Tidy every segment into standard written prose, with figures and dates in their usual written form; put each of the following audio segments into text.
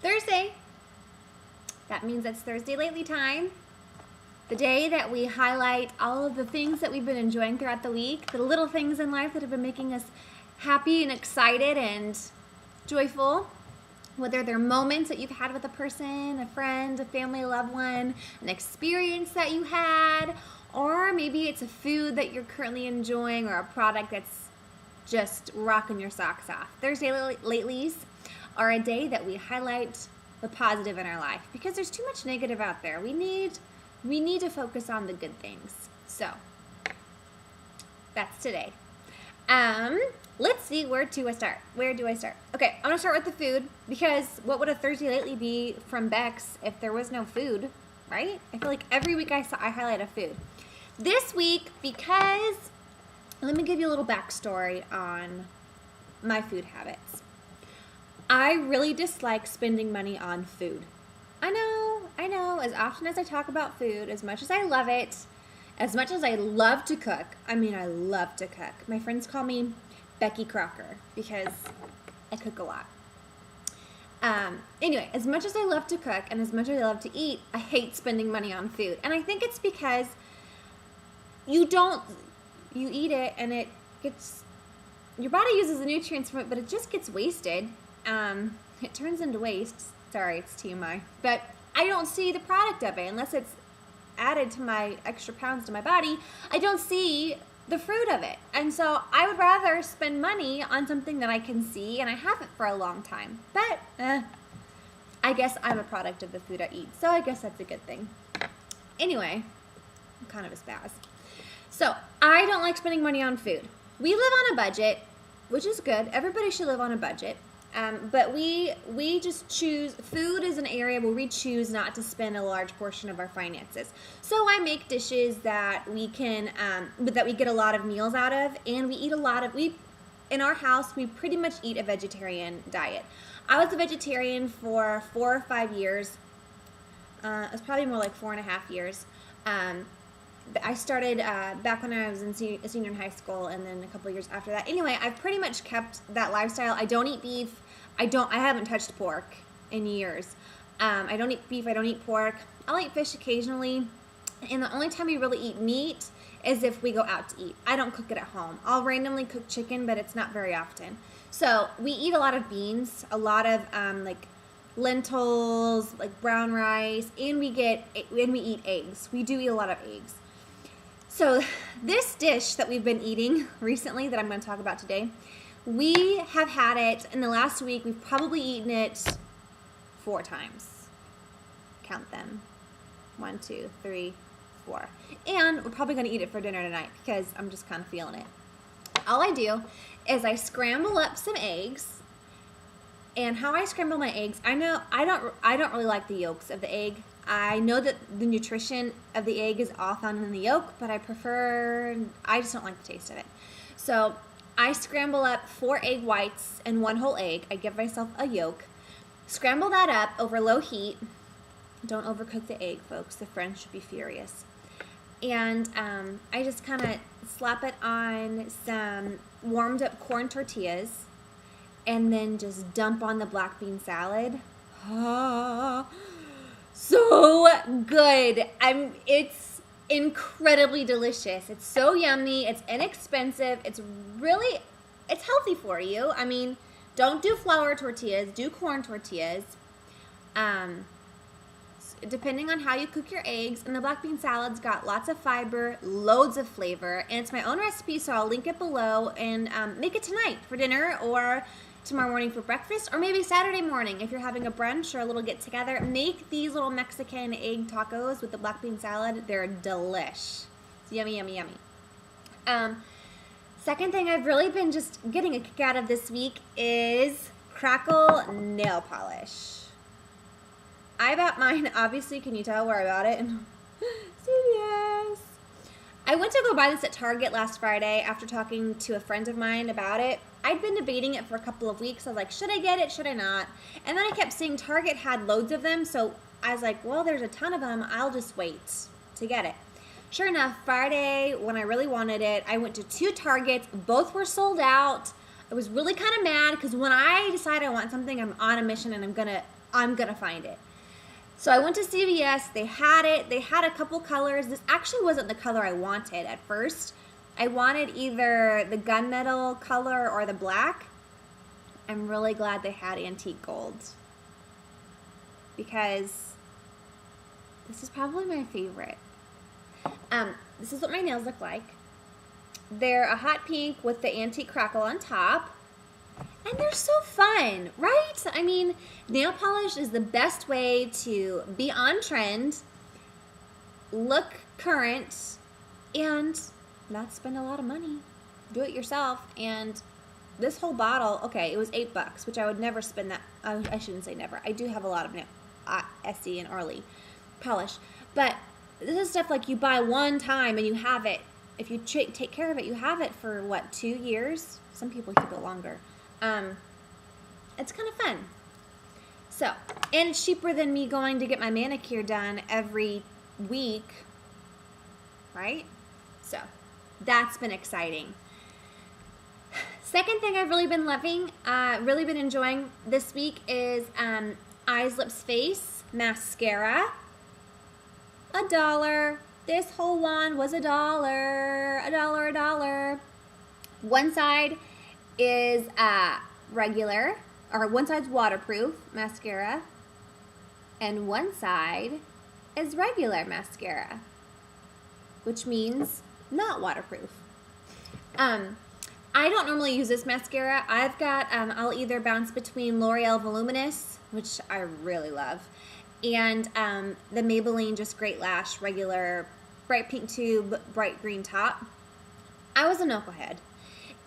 Thursday. That means it's Thursday Lately time. The day that we highlight all of the things that we've been enjoying throughout the week, the little things in life that have been making us happy and excited and joyful. Whether they're moments that you've had with a person, a friend, a family, a loved one, an experience that you had, or maybe it's a food that you're currently enjoying or a product that's just rocking your socks off. Thursday Latelys are a day that we highlight the positive in our life because there's too much negative out there. We need to focus on the good things. So that's today. Let's see, where do I start? Okay, I'm gonna start with the food because what would a Thursday Lately be from Bex if there was no food, right? I feel like every week I highlight a food. This week, because let me give you a little backstory on my food habits. I really dislike spending money on food. I know, as often as I talk about food, as much as I love it, as much as I love to cook, I love to cook. My friends call me Becky Crocker because I cook a lot. Anyway, as much as I love to cook and as much as I love to eat, I hate spending money on food. And I think it's because you eat it and your body uses the nutrients from it, but it just gets wasted. It turns into waste. Sorry, it's TMI. But I don't see the product of it unless it's added to my extra pounds to my body. I don't see the fruit of it. And so I would rather spend money on something that I can see and I haven't for a long time. But I guess I'm a product of the food I eat. So I guess that's a good thing. Anyway, I'm kind of a spaz. So I don't like spending money on food. We live on a budget, which is good. Everybody should live on a budget. But we just choose, food is an area where we choose not to spend a large portion of our finances. So I make dishes that we can, that we get a lot of meals out of, and we eat in our house, we pretty much eat a vegetarian diet. I was a vegetarian for 4 or 5 years. It was probably more like 4.5 years. I started back when I was a senior in high school, and then a couple of years after that. Anyway, I've pretty much kept that lifestyle. I don't eat beef. I haven't touched pork in years. I don't eat beef. I don't eat pork. I'll eat fish occasionally. And the only time we really eat meat is if we go out to eat. I don't cook it at home. I'll randomly cook chicken, but it's not very often. So we eat a lot of beans, a lot of like lentils, like brown rice, and we eat eggs. We do eat a lot of eggs. So this dish that we've been eating recently that I'm going to talk about today, we have had it in the last week. We've probably eaten it 4 times. Count them. 1, 2, 3, 4. And we're probably going to eat it for dinner tonight because I'm just kind of feeling it. All I do is I scramble up some eggs. And how I scramble my eggs, I don't really like the yolks of the egg. I know that the nutrition of the egg is all found in the yolk, but I just don't like the taste of it. So I scramble up 4 egg whites and 1 whole egg. I give myself a yolk. Scramble that up over low heat. Don't overcook the egg, folks. The French should be furious. And I just kind of slap it on some warmed up corn tortillas and then just dump on the black bean salad. So good. It's incredibly delicious. It's so yummy. It's inexpensive. It's healthy for you. I mean, don't do flour tortillas. Do corn tortillas. Depending on how you cook your eggs. And the black bean salad's got lots of fiber, loads of flavor. And it's my own recipe, so I'll link it below. And make it tonight for dinner or tomorrow morning for breakfast, or maybe Saturday morning if you're having a brunch or a little get-together. Make these little Mexican egg tacos with the black bean salad. They're delish. It's yummy, yummy, yummy. Second thing I've really been just getting a kick out of this week is Crackle nail polish. I bought mine, obviously, can you tell where I bought it? CVS. I went to go buy this at Target last Friday after talking to a friend of mine about it. I'd been debating it for a couple of weeks. I was like, should I get it? Should I not? And then I kept seeing Target had loads of them. So I was like, well, there's a ton of them. I'll just wait to get it. Sure enough, Friday, when I really wanted it, I went to 2 Targets. Both were sold out. I was really kind of mad because when I decide I want something, I'm on a mission and I'm going to I'm going to find it. So I went to CVS. They had it. They had a couple colors. This actually wasn't the color I wanted at first. I wanted either the gunmetal color or the black. I'm really glad they had antique gold, because this is probably my favorite. This is what my nails look like. They're a hot pink with the antique crackle on top. And they're so fun, right? I mean, nail polish is the best way to be on trend, look current, and not spend a lot of money. Do it yourself. And this whole bottle, okay, it was $8, which I would never spend that. I shouldn't say never. I do have a lot of Essie and Arlie polish. But this is stuff like you buy one time and you have it. If you take care of it, you have it for, what, 2 years? Some people keep it longer. It's kind of fun. So, and it's cheaper than me going to get my manicure done every week, right? So, that's been exciting. Second thing I've really been loving, really been enjoying this week is Eyes, Lips, Face mascara. $1. This whole wand was $1. $1. One side is regular, or one side's waterproof mascara, and one side is regular mascara, which means not waterproof. I don't normally use this mascara. I've got, I'll either bounce between L'Oreal Voluminous, which I really love, and the Maybelline Just Great Lash regular bright pink tube, bright green top. I was a knucklehead,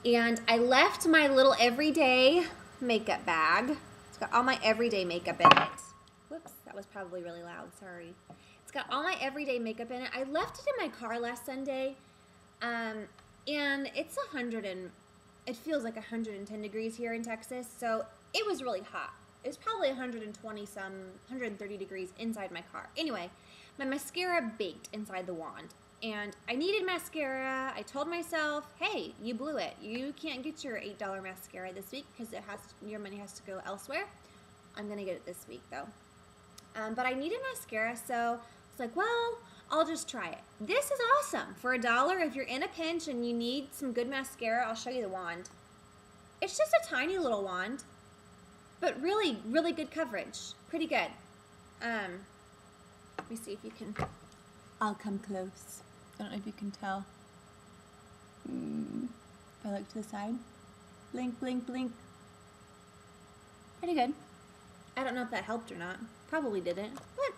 and I left my little everyday makeup bag. It's got all my everyday makeup in it. Whoops, that was probably really loud, sorry. It's got all my everyday makeup in it. I left it in my car last Sunday, and it's it feels like 110 degrees here in Texas, so it was really hot. It was probably 130 degrees inside my car. Anyway, my mascara baked inside the wand, and I needed mascara. I told myself, hey, you blew it. You can't get your $8 mascara this week because your money has to go elsewhere. I'm going to get it this week, though. But I needed mascara, so I was like, well, I'll just try it. This is awesome. For $1, if you're in a pinch and you need some good mascara, I'll show you the wand. It's just a tiny little wand, but really, really good coverage. Pretty good. Let me see if you can. I'll come close. I don't know if you can tell. If I look to the side. Blink, blink, blink. Pretty good. I don't know if that helped or not. Probably didn't. But,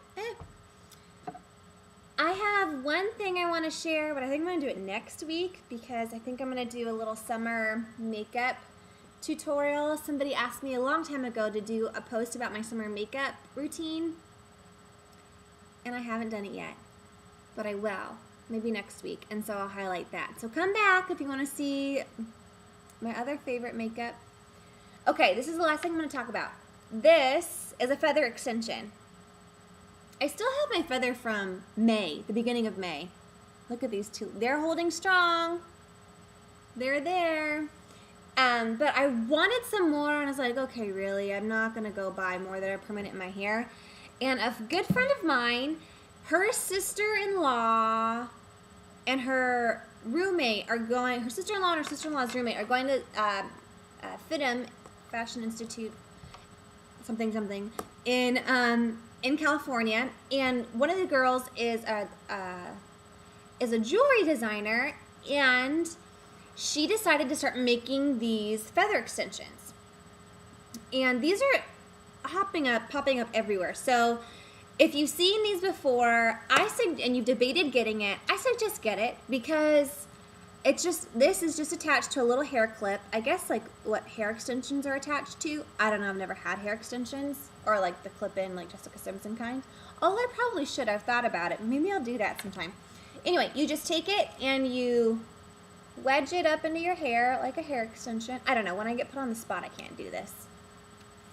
I have one thing I want to share, but I think I'm going to do it next week because I think I'm going to do a little summer makeup tutorial. Somebody asked me a long time ago to do a post about my summer makeup routine, and I haven't done it yet, but I will, maybe next week, and so I'll highlight that. So come back if you want to see my other favorite makeup. Okay, this is the last thing I'm going to talk about. This is a feather extension. I still have my feather from May, the beginning of May. Look at these two. They're holding strong. They're there. But I wanted some more, and I was like, okay, really? I'm not going to go buy more that are permanent in my hair. And a good friend of mine, her sister-in-law and her roommate are going, her sister-in-law and her sister-in-law's roommate are going to FITM, Fashion Institute, something, in California, and one of the girls is a jewelry designer, and she decided to start making these feather extensions, and these are popping up everywhere. So if you've seen these before, and you've debated getting it, I suggest get it because this is just attached to a little hair clip. I guess like what hair extensions are attached to. I don't know. I've never had hair extensions or like the clip-in, like Jessica Simpson kind. Although I probably should. I've thought about it. Maybe I'll do that sometime. Anyway, you just take it and you wedge it up into your hair like a hair extension. I don't know. When I get put on the spot, I can't do this.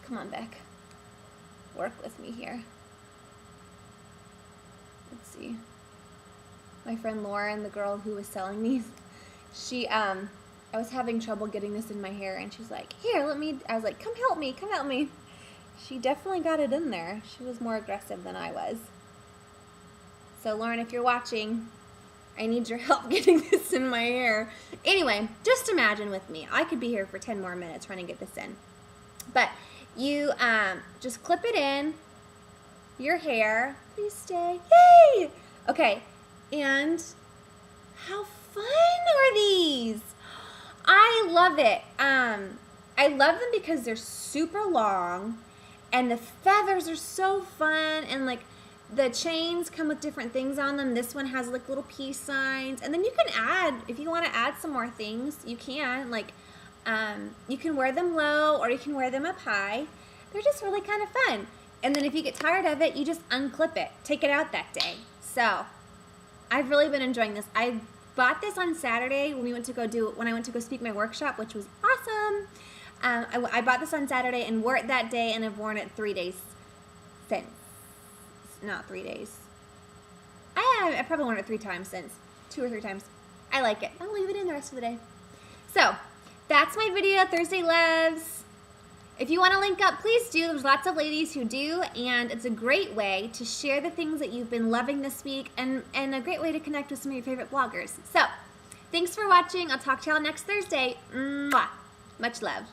Come on, Beck. Work with me here. Let's see. My friend Lauren, the girl who was selling these, I was having trouble getting this in my hair, and she's like, here, I was like, come help me. She definitely got it in there. She was more aggressive than I was. So Lauren, if you're watching, I need your help getting this in my hair. Anyway, just imagine with me. I could be here for 10 more minutes trying to get this in. But you just clip it in your hair. Please stay. Yay! Okay, and how fun are these? I love it. I love them because they're super long and the feathers are so fun, and like the chains come with different things on them. This one has like little peace signs, and then you can add, if you want to add some more things, you can. Like you can wear them low or you can wear them up high. They're just really kind of fun. And then if you get tired of it, you just unclip it, take it out that day. So I've really been enjoying this. I bought this on Saturday when I went to go speak my workshop, which was awesome. I bought this on Saturday and wore it that day, and I've worn it 3 days since. Not 3 days. I probably worn it 3 times since. 2 or 3 times. I like it. I'll leave it in the rest of the day. So that's my video, Thursday Loves. If you want to link up, please do. There's lots of ladies who do, and it's a great way to share the things that you've been loving this week, and a great way to connect with some of your favorite bloggers. So, thanks for watching. I'll talk to y'all next Thursday. Mwah. Much love.